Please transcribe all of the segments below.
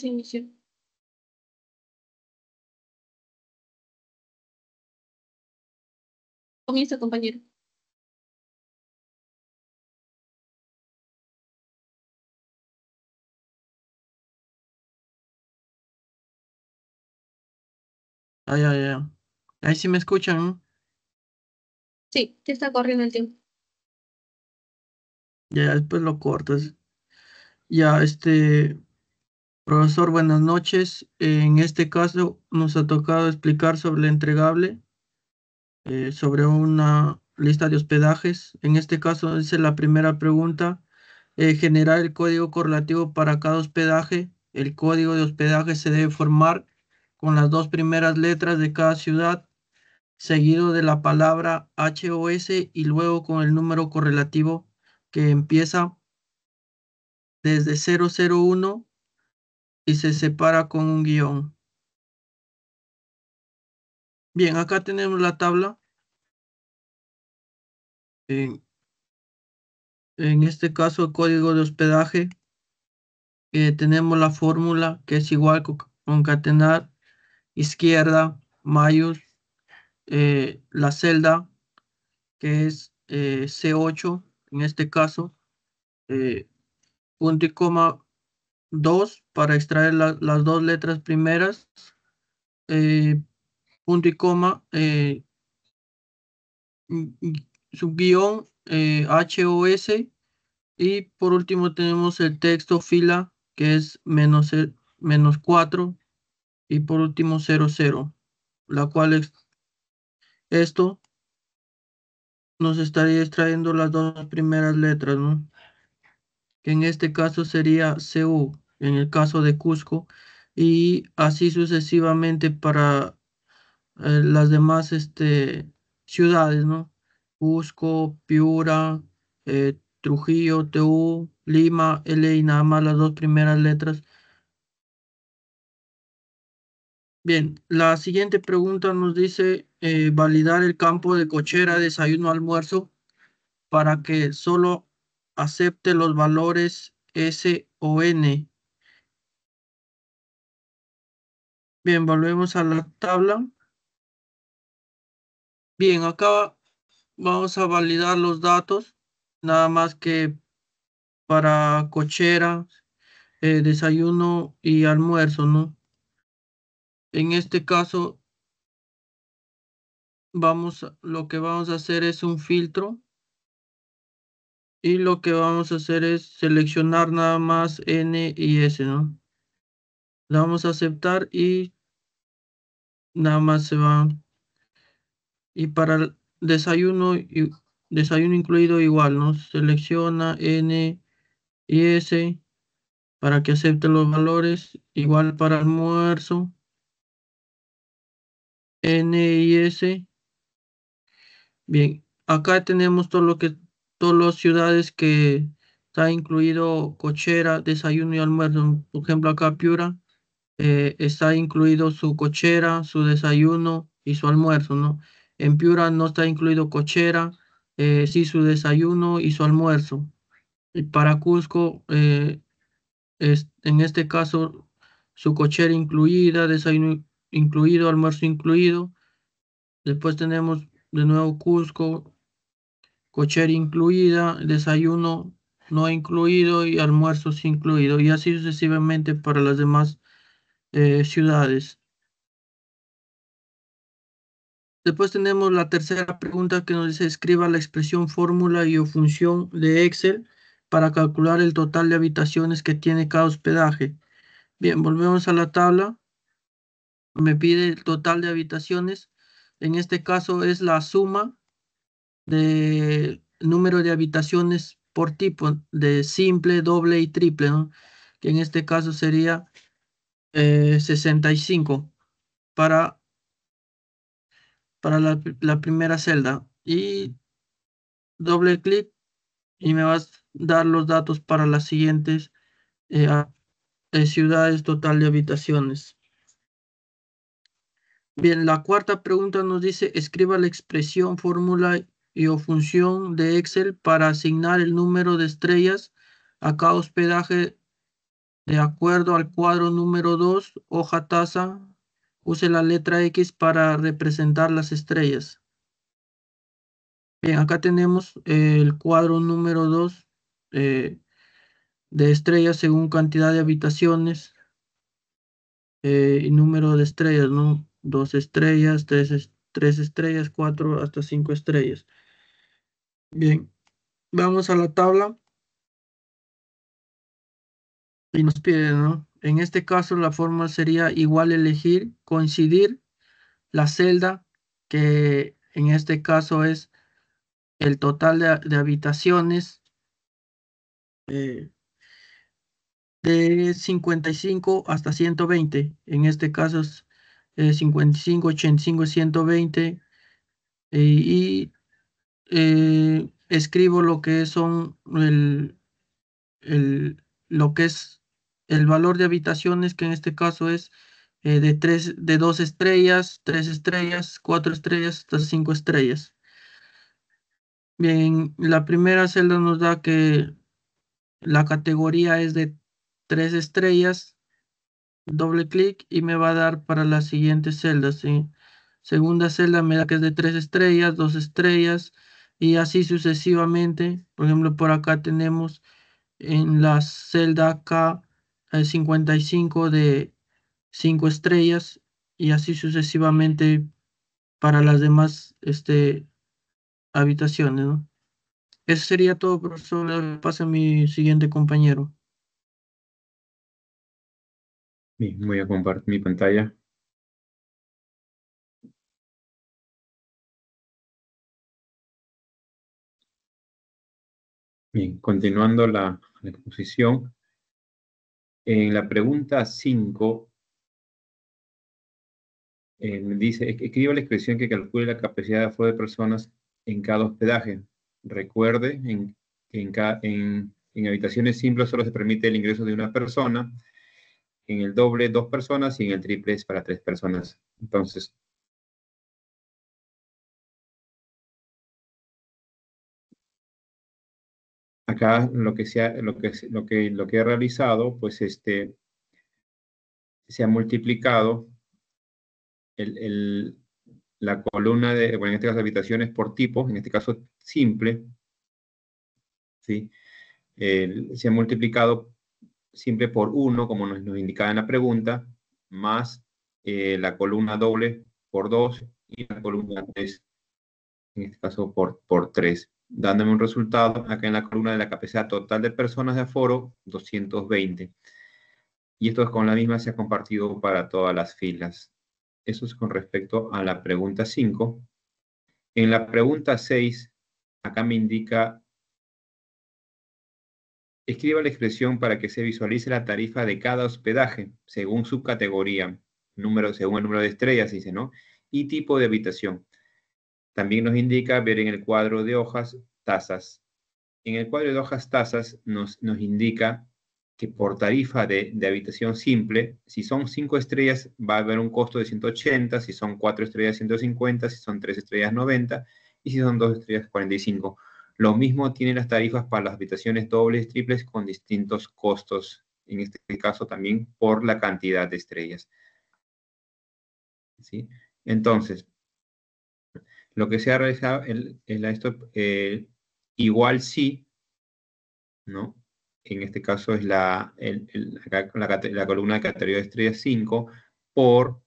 Se inició. Comienza, compañero. Ya. Ahí sí me escuchan, ¿no? Sí, te está corriendo el tiempo. Ya después lo cortas. Ya, profesor, buenas noches. En este caso nos ha tocado explicar sobre el entregable, sobre una lista de hospedajes. En este caso dice la primera pregunta, generar el código correlativo para cada hospedaje. El código de hospedaje se debe formar con las dos primeras letras de cada ciudad, seguido de la palabra HOS y luego con el número correlativo que empieza desde 001 y se separa con un guión. Bien, acá tenemos la tabla. En, en este caso, el código de hospedaje. Tenemos la fórmula que es igual concatenar izquierda, mayús, la celda que es C8, en este caso, eh, punto y coma 2 para extraer las dos letras primeras, eh, punto y coma, subguión, HOS, y por último tenemos el texto fila que es menos 4 y por último 00, la cual esto nos estaría extrayendo las dos primeras letras, ¿no? Que en este caso sería CU, en el caso de Cusco, y así sucesivamente para las demás ciudades, ¿no? Cusco, Piura, Trujillo, TU, Lima, LA, y nada más las dos primeras letras. Bien, la siguiente pregunta nos dice validar el campo de cochera, desayuno, almuerzo para que solo acepte los valores S o N. Bien, volvemos a la tabla. Bien, acá vamos a validar los datos, nada más que para cochera, desayuno y almuerzo, ¿no? En este caso, lo que vamos a hacer es un filtro y lo que vamos a hacer es seleccionar nada más N y S, ¿no? Le vamos a aceptar y nada más se va. Y para el desayuno, desayuno incluido igual, ¿no? Selecciona N y S para que acepte los valores. Igual para almuerzo, N y S. Bien, acá tenemos todas las ciudades que está incluido cochera, desayuno y almuerzo. Por ejemplo, acá Piura está incluido su cochera, su desayuno y su almuerzo, ¿no? En Piura no está incluido cochera, sí su desayuno y su almuerzo. Y para Cusco, en este caso, su cochera incluida, desayuno incluido, almuerzo incluido. Después tenemos de nuevo Cusco, cochera incluida, desayuno no incluido y almuerzos incluido. Y así sucesivamente para las demás ciudades. Después tenemos la tercera pregunta que nos dice, escriba la expresión fórmula y o función de Excel para calcular el total de habitaciones que tiene cada hospedaje. Bien, volvemos a la tabla. Me pide el total de habitaciones. En este caso es la suma de número de habitaciones por tipo, de simple, doble y triple, ¿no? Que en este caso sería 65 para, la primera celda. Y doble clic y me vas a dar los datos para las siguientes ciudades total de habitaciones. Bien, la cuarta pregunta nos dice, escriba la expresión, fórmula y o función de Excel para asignar el número de estrellas a cada hospedaje De acuerdo al cuadro número 2, hoja taza, use la letra X para representar las estrellas. Bien, acá tenemos el cuadro número 2 de estrellas según cantidad de habitaciones y número de estrellas, ¿no? 2 estrellas, tres estrellas, 4 hasta 5 estrellas. Bien, vamos a la tabla y nos pide, ¿no? En este caso la fórmula sería igual elegir, coincidir la celda, que en este caso es el total de habitaciones eh, de 55 hasta 120. En este caso es 55, 85, 120. Y escribo lo que son lo que es el valor de habitaciones, que en este caso es de 2 estrellas, 3 estrellas, 4 estrellas hasta 5 estrellas. Bien, la primera celda nos da que la categoría es de 3 estrellas. Doble clic y me va a dar para las siguientes celdas, ¿sí? Segunda celda me da que es de 3 estrellas, 2 estrellas y así sucesivamente. Por ejemplo, por acá tenemos en la celda K 55 de 5 estrellas y así sucesivamente para las demás habitaciones, ¿no? Eso sería todo, profesor. Le paso a mi siguiente compañero. Bien, voy a compartir mi pantalla. Bien, continuando la exposición. En la pregunta 5, dice, escriba la expresión que calcule la capacidad de aforo de personas en cada hospedaje. Recuerde en habitaciones simples solo se permite el ingreso de una persona, en el doble 2 personas y en el triple es para 3 personas. Entonces, acá lo que he realizado, pues se ha multiplicado la columna de, bueno, en este caso habitaciones por tipo, en este caso simple, ¿sí? Se ha multiplicado simple por 1, como nos indicaba en la pregunta, más la columna doble por 2 y la columna 3, en este caso por 3, dándome un resultado acá en la columna de la capacidad total de personas de aforo, 220. Y esto con la misma se ha compartido para todas las filas. Eso es con respecto a la pregunta 5. En la pregunta 6, acá me indica, escriba la expresión para que se visualice la tarifa de cada hospedaje según su categoría, según el número de estrellas, dice, ¿no? Y tipo de habitación. También nos indica ver en el cuadro de hojas tasas. En el cuadro de hojas tasas nos indica que por tarifa de habitación simple, si son 5 estrellas va a haber un costo de 180, si son 4 estrellas 150, si son 3 estrellas 90 y si son 2 estrellas 45. Lo mismo tienen las tarifas para las habitaciones dobles, triples con distintos costos, en este caso también por la cantidad de estrellas. ¿Sí? Entonces, lo que se ha realizado igual sí, ¿no? En este caso es la columna de categoría de estrellas 5 por,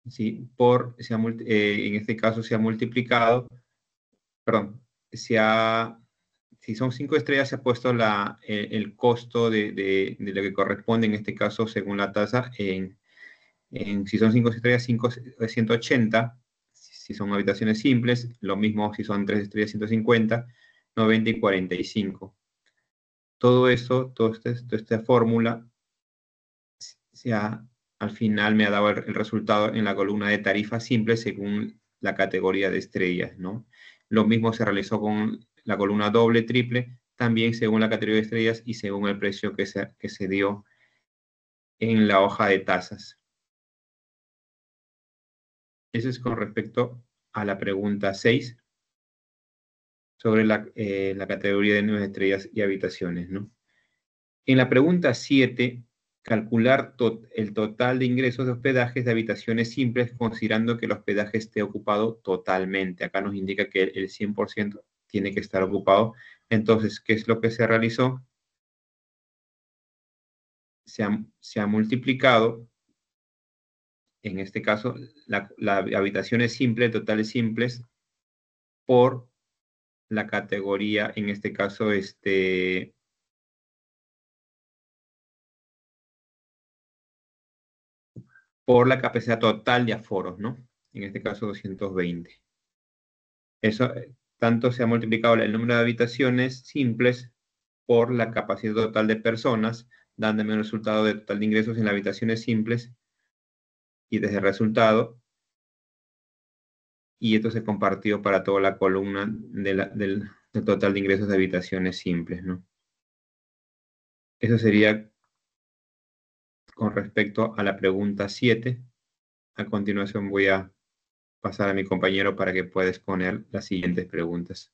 ¿sí? En este caso se ha multiplicado, perdón, si son 5 estrellas se ha puesto el costo de lo que corresponde en este caso según la tasa si son 5 estrellas 180, si son habitaciones simples, lo mismo si son 3 estrellas 150, 90 y 45. Todo eso, toda esta fórmula, al final me ha dado el resultado en la columna de tarifa simple según la categoría de estrellas, ¿no? Lo mismo se realizó con la columna doble, triple, también según la categoría de estrellas y según el precio que se dio en la hoja de tasas. Eso es con respecto a la pregunta 6 sobre la categoría de 9 estrellas y habitaciones, ¿no? En la pregunta 7, calcular el total de ingresos de hospedajes de habitaciones simples considerando que el hospedaje esté ocupado totalmente. Acá nos indica que el 100% tiene que estar ocupado. Entonces, ¿qué es lo que se realizó? Se ha multiplicado, en este caso, la habitaciones simples, totales simples, por la categoría, en este caso, por la capacidad total de aforos, ¿no? En este caso, 220. Eso, tanto se ha multiplicado el número de habitaciones simples por la capacidad total de personas, dándome un resultado de total de ingresos en las habitaciones simples, y desde el resultado, y esto se compartió para toda la columna del total de ingresos de habitaciones simples, ¿no? Eso sería con respecto a la pregunta 7. A continuación voy a pasar a mi compañero para que pueda exponer las siguientes preguntas.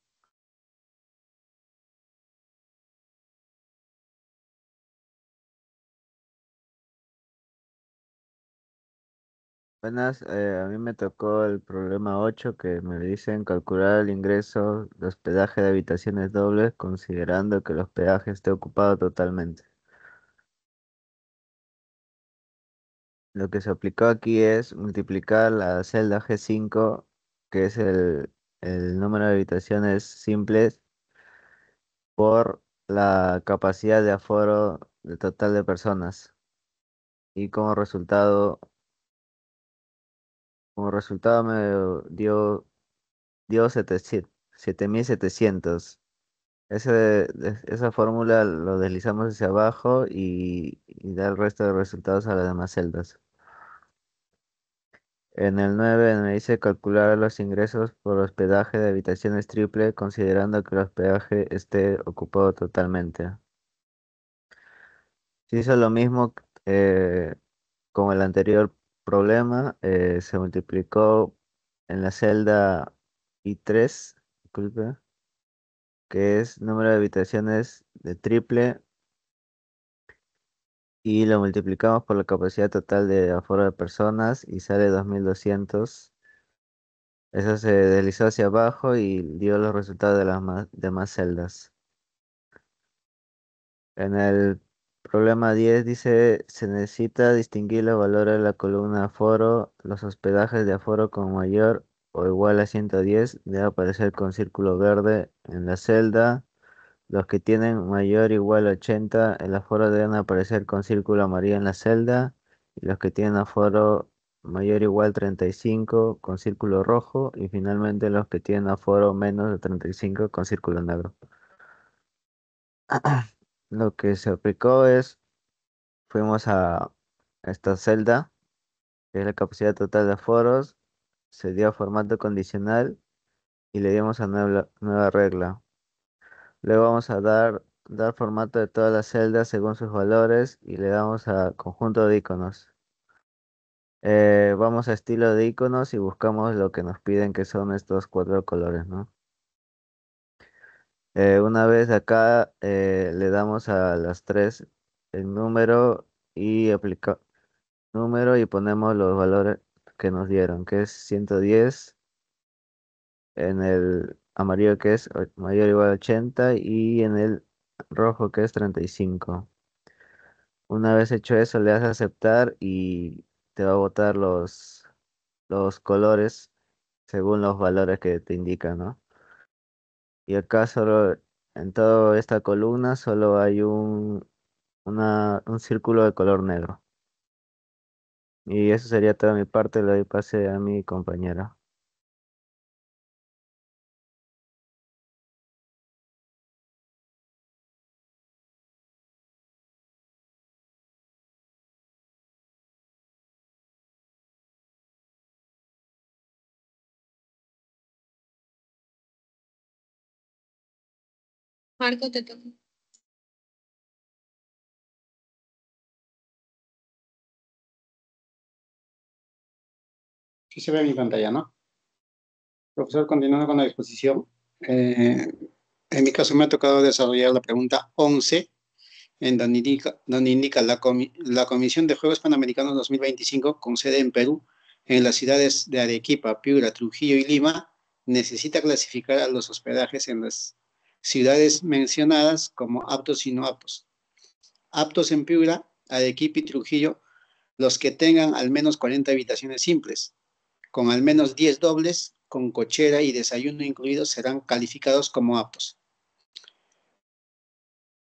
Buenas, a mí me tocó el problema 8 que me dicen calcular el ingreso de hospedaje de habitaciones dobles considerando que el hospedaje esté ocupado totalmente. Lo que se aplicó aquí es multiplicar la celda G5, que es el número de habitaciones simples, por la capacidad de aforo del total de personas. Y como resultado me dio 7.700. Esa fórmula lo deslizamos hacia abajo y da el resto de resultados a las demás celdas. En el 9 me dice calcular los ingresos por hospedaje de habitaciones triple considerando que el hospedaje esté ocupado totalmente. Se hizo lo mismo con el anterior problema. Se multiplicó en la celda I3, disculpe, que es número de habitaciones de triple, y lo multiplicamos por la capacidad total de aforo de personas y sale 2.200. Eso se deslizó hacia abajo y dio los resultados de las demás celdas. En el problema 10 dice, se necesita distinguir los valores de la columna aforo. Los hospedajes de aforo con mayor o igual a 110 debe aparecer con círculo verde en la celda. Los que tienen mayor o igual a 80, el aforo deben aparecer con círculo amarillo en la celda. Y los que tienen aforo mayor o igual a 35 con círculo rojo. Y finalmente los que tienen aforo menos de 35 con círculo negro. Lo que se aplicó es, fuimos a esta celda, que es la capacidad total de aforos, se dio formato condicional y le dimos a nueva regla. Luego vamos a dar formato de todas las celdas según sus valores y le damos a conjunto de iconos. Vamos a estilo de iconos y buscamos lo que nos piden, que son estos 4 colores, ¿no? Una vez acá le damos a las 3 el número y ponemos los valores que nos dieron, que es 110, en el amarillo que es mayor o igual a 80 y en el rojo que es 35. Una vez hecho eso, le das a aceptar y te va a botar los colores según los valores que te indican, ¿no? Y acá solo, en toda esta columna, solo hay un círculo de color negro. Y eso sería toda mi parte, le doy pase a mi compañera. Marco, te toca. Sí se ve mi pantalla, ¿no? Profesor, continuando con la exposición. En mi caso me ha tocado desarrollar la pregunta 11, en donde indica la Comisión de Juegos Panamericanos 2025 con sede en Perú, en las ciudades de Arequipa, Piura, Trujillo y Lima, necesita clasificar a los hospedajes en las ciudades mencionadas como aptos y no aptos. Aptos en Piura, Arequipa y Trujillo, los que tengan al menos 40 habitaciones simples, con al menos 10 dobles, con cochera y desayuno incluidos, serán calificados como aptos.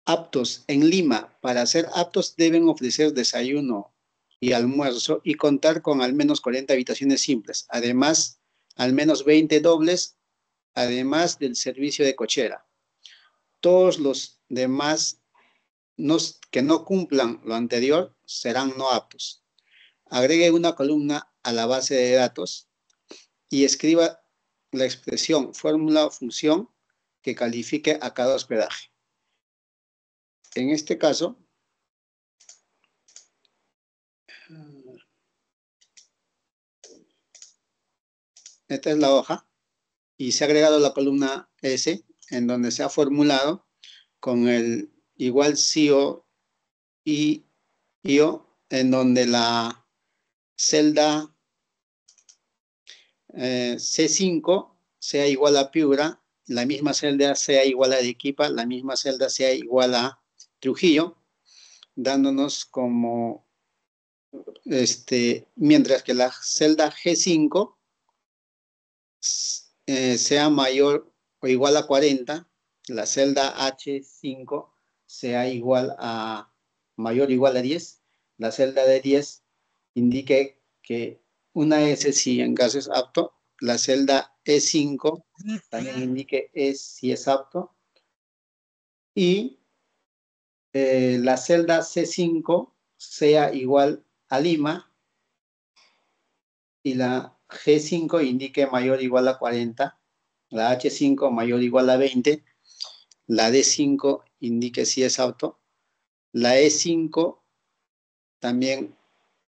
Aptos en Lima, para ser aptos deben ofrecer desayuno y almuerzo y contar con al menos 40 habitaciones simples, además al menos 20 dobles, además del servicio de cochera. Todos los demás que no cumplan lo anterior serán no aptos. Agregue una columna a la base de datos y escriba la expresión, fórmula o función que califique a cada hospedaje. En este caso, esta es la hoja y se ha agregado la columna S en donde se ha formulado con el igual CIO y IO, en donde la celda C5 sea igual a Piura, la misma celda sea igual a Arequipa, la misma celda sea igual a Trujillo, dándonos como, mientras que la celda G5 sea mayor o igual a 40, la celda H5 sea igual a mayor o igual a 10, la celda de 10 indique que una S si en caso es apto, la celda E5 también indique si es apto, y la celda C5 sea igual a Lima y la G5 indique mayor o igual a 40, la H5 mayor o igual a 20, la D5 indique si es apto, la E5 también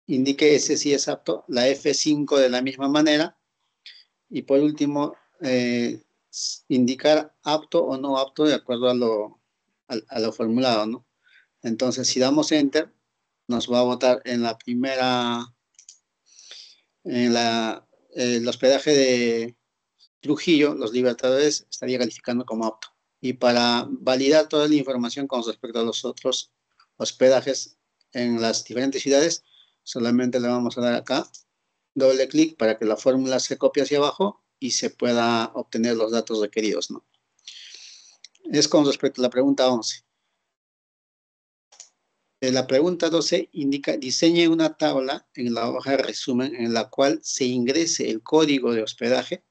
indique ese si es apto, la F5 de la misma manera, y por último, indicar apto o no apto de acuerdo a lo formulado, ¿no? Entonces, si damos Enter, nos va a botar en la primera, el hospedaje de Trujillo, los Libertadores, estaría calificando como apto. Y para validar toda la información con respecto a los otros hospedajes en las diferentes ciudades, solamente le vamos a dar acá, doble clic para que la fórmula se copie hacia abajo y se pueda obtener los datos requeridos, ¿no? Es con respecto a la pregunta 11. La pregunta 12 indica, diseñe una tabla en la hoja de resumen en la cual se ingrese el código de hospedaje.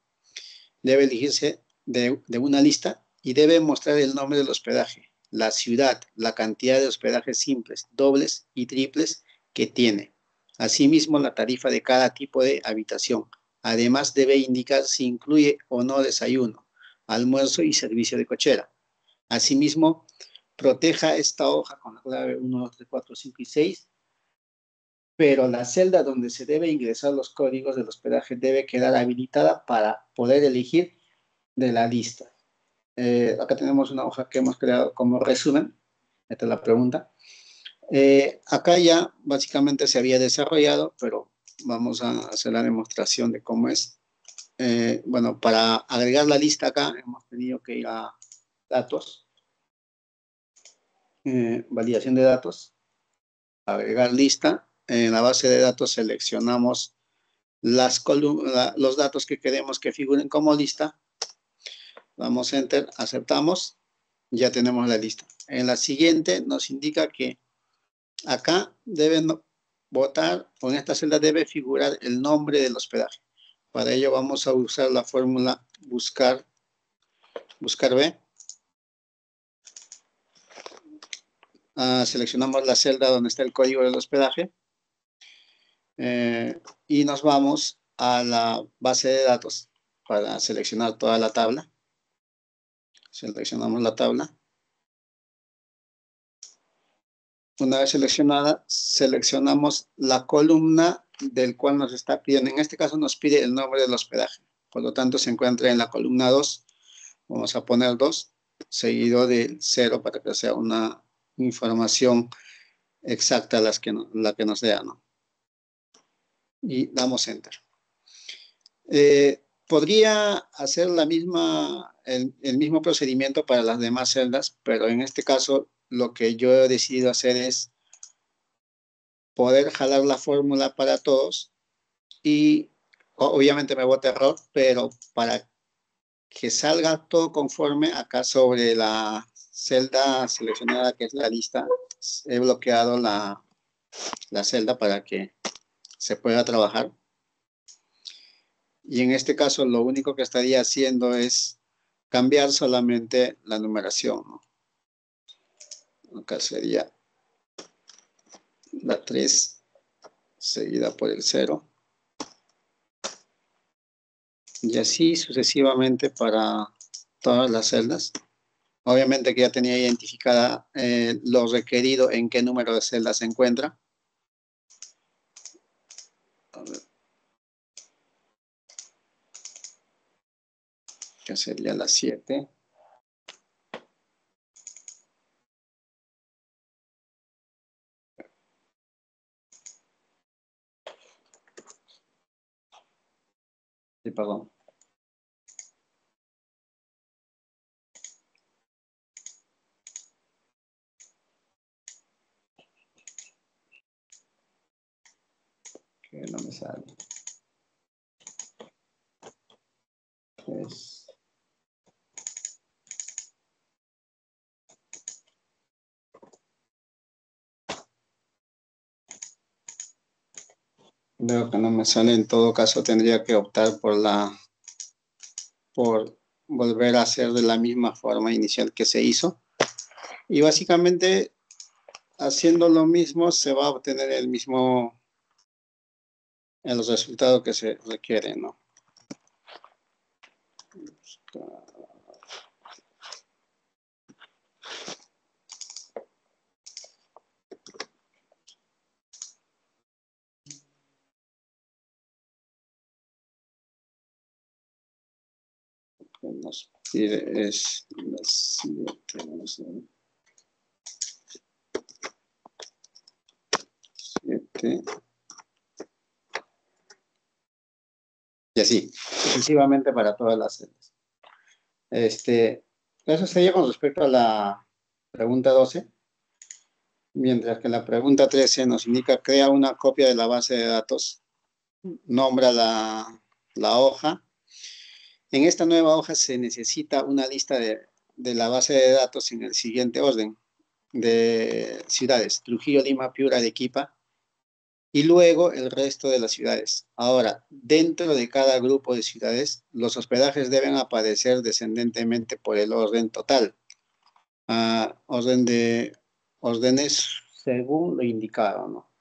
Debe elegirse de una lista y debe mostrar el nombre del hospedaje, la ciudad, la cantidad de hospedajes simples, dobles y triples que tiene. Asimismo, la tarifa de cada tipo de habitación. Además, debe indicar si incluye o no desayuno, almuerzo y servicio de cochera. Asimismo, proteja esta hoja con la clave 1, 2, 3, 4, 5 y 6, pero la celda donde se debe ingresar los códigos del hospedaje debe quedar habilitada para poder elegir de la lista. Acá tenemos una hoja que hemos creado como resumen. Esta es la pregunta. Acá ya básicamente se había desarrollado, pero vamos a hacer la demostración de cómo es. Bueno, para agregar la lista acá hemos tenido que ir a datos, validación de datos, agregar lista. En la base de datos seleccionamos los datos que queremos que figuren como lista. Damos Enter, aceptamos, ya tenemos la lista. En la siguiente nos indica que acá deben votar, o en esta celda debe figurar el nombre del hospedaje. Para ello vamos a usar la fórmula buscar B. Seleccionamos la celda donde está el código del hospedaje y nos vamos a la base de datos para seleccionar toda la tabla. Seleccionamos la tabla. Una vez seleccionada, seleccionamos la columna del cual nos está pidiendo. En este caso nos pide el nombre del hospedaje. Por lo tanto, se encuentra en la columna 2. Vamos a poner 2, seguido del 0 para que sea una información exacta la que nos dé, ¿no? Y damos Enter. Podría hacer el mismo procedimiento para las demás celdas, pero en este caso lo que yo he decidido hacer es poder jalar la fórmula para todos y obviamente me bota error, pero para que salga todo conforme, acá sobre la celda seleccionada que es la lista, he bloqueado la celda para que se pueda trabajar. Y en este caso lo único que estaría haciendo es cambiar solamente la numeración, ¿no? Acá sería la 3 seguida por el 0. Y así sucesivamente para todas las celdas. Obviamente que ya tenía identificada lo requerido en qué número de celdas se encuentra. A ver. Que sería la 7. Sí, perdón. Que no me sale. Es... Veo que no me sale, en todo caso tendría que optar por volver a hacer de la misma forma inicial que se hizo. Y básicamente haciendo lo mismo se va a obtener el resultado que se requiere, ¿no? Nos pide es la 7, vamos a ver. 7. Y así, sucesivamente para todas las celdas. Eso sería con respecto a la pregunta 12. Mientras que la pregunta 13 nos indica, crea una copia de la base de datos, nombra la hoja. En esta nueva hoja se necesita una lista de la base de datos en el siguiente orden de ciudades: Trujillo, Lima, Piura, Arequipa, y luego el resto de las ciudades. Ahora, dentro de cada grupo de ciudades, los hospedajes deben aparecer descendentemente por el orden total. Órdenes según lo indicado, ¿no?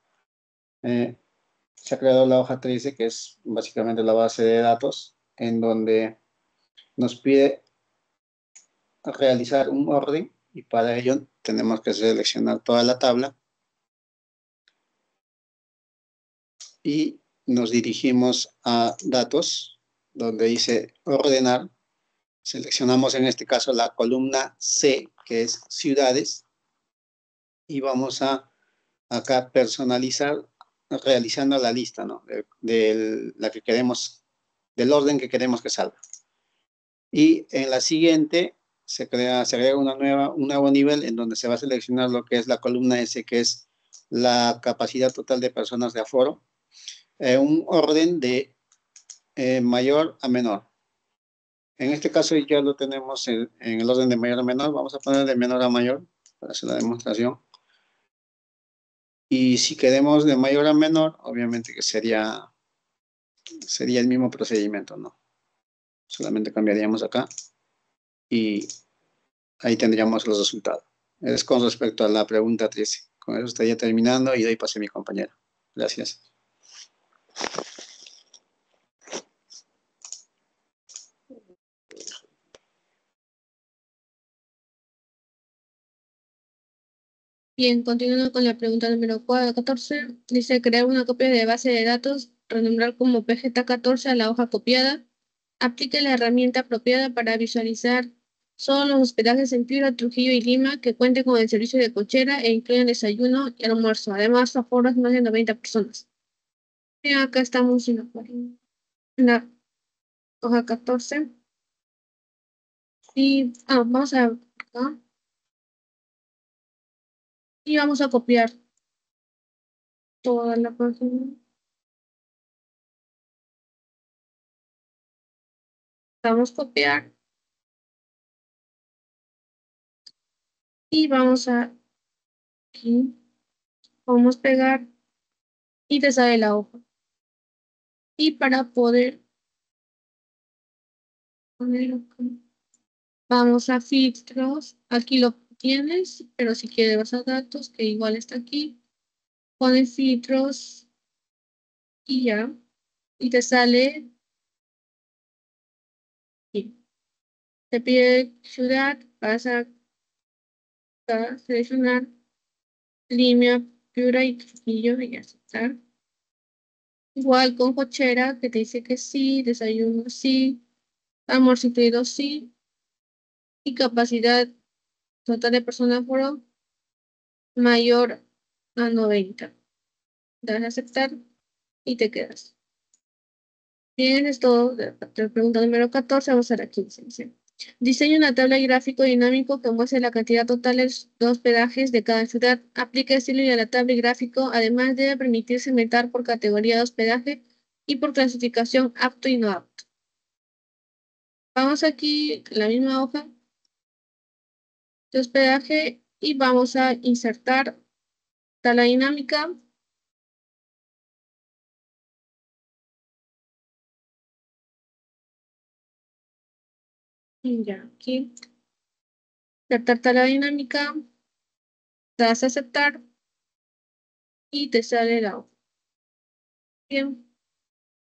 Se ha creado la hoja 13, que es básicamente la base de datos, en donde nos pide realizar un orden, y para ello tenemos que seleccionar toda la tabla y nos dirigimos a datos, donde dice ordenar. Seleccionamos en este caso la columna C, que es ciudades, y vamos a acá personalizar realizando la lista, ¿no? La que queremos, del orden que queremos que salga. Y en la siguiente se agrega un nuevo nivel en donde se va a seleccionar lo que es la columna S, que es la capacidad total de personas de aforo. Un orden de mayor a menor. En este caso ya lo tenemos en el orden de mayor a menor. Vamos a poner de menor a mayor para hacer la demostración. Y si queremos de mayor a menor, obviamente que sería el mismo procedimiento, ¿no? Solamente cambiaríamos acá y ahí tendríamos los resultados. Es con respecto a la pregunta 13. Con eso estaría terminando y doy paso a mi compañera. Gracias. Bien, continuando con la pregunta número 14, dice crear una copia de base de datos, renombrar como PGTA 14 a la hoja copiada, aplique la herramienta apropiada para visualizar son los hospedajes en Piura, Trujillo y Lima que cuenten con el servicio de cochera e incluyen desayuno y almuerzo. Además, aforos más de 90 personas. Bien, acá estamos en la hoja 14. Y vamos a acá. Y vamos a copiar toda la página. Vamos a copiar. Y vamos a aquí. Vamos a pegar. Y te sale la hoja. Y para poder poner acá, vamos a filtros. Aquí lo tienes, pero si quieres vas a datos, que igual está aquí. Pones filtros y ya. Y te sale aquí. Te pide ciudad, vas a seleccionar Lima, Piura y Trujillo y aceptar. Igual con cochera, que te dice que sí, desayuno sí, almuerzo incluido sí, y capacidad total de personas por mayor a 90. Das a aceptar y te quedas. Bien, es todo. De la pregunta número 14, vamos a la 15. Dice, diseña una tabla de gráfico dinámico que muestre la cantidad total de hospedajes de cada ciudad. Aplica estilo a la tabla y gráfico. Además, debe permitir segmentar por categoría de hospedaje y por clasificación apto y no apto. Vamos aquí, la misma hoja de hospedaje y vamos a insertar tabla dinámica. Y ya, aquí. Insertar tabla dinámica. Das a aceptar y te sale la hoja. Bien.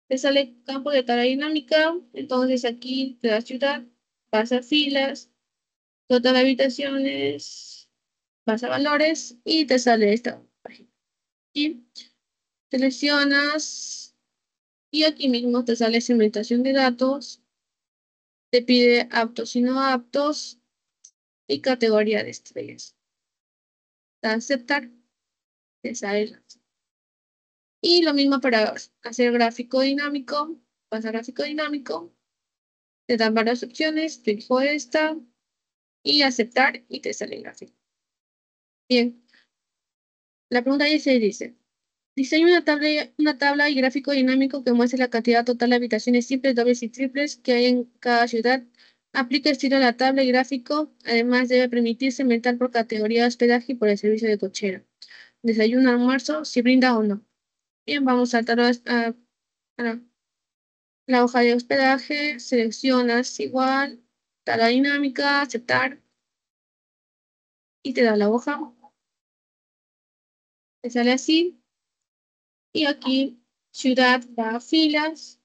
Te sale campo de tarea dinámica, entonces aquí te da ciudad, vas a filas, total habitaciones, vas a valores y te sale esta página. Y seleccionas y aquí mismo te sale segmentación de datos, te pide aptos y no aptos y categoría de estrellas. Da a aceptar, te sale. Y lo mismo para hacer gráfico dinámico, vas a gráfico dinámico, te dan varias opciones, fijo esta y aceptar y te sale el gráfico. Bien, la pregunta 16 dice, diseña una tabla y gráfico dinámico que muestre la cantidad total de habitaciones simples, dobles y triples que hay en cada ciudad. Aplica estilo a la tabla y gráfico, además debe permitir segmentar por categoría de hospedaje y por el servicio de cochera. Desayuno, almuerzo, si brinda o no. Bien, vamos a saltar a la hoja de hospedaje, seleccionas igual, tabla dinámica, aceptar y te da la hoja. Te sale así. Y aquí, ciudad va a filas,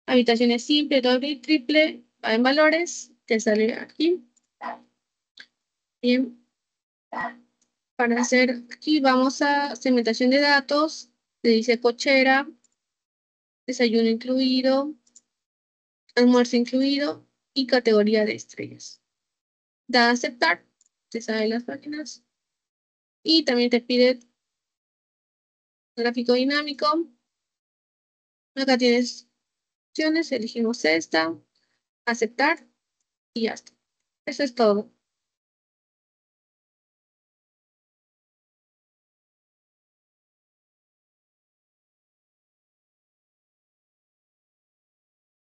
habitaciones simple, doble y triple, va en valores, te sale aquí. Bien. Para hacer aquí, vamos a segmentación de datos, te dice cochera, desayuno incluido, almuerzo incluido y categoría de estrellas. Da a aceptar, te salen las páginas. Y también te pide gráfico dinámico. Acá tienes opciones, elegimos esta, aceptar y ya está. Eso es todo.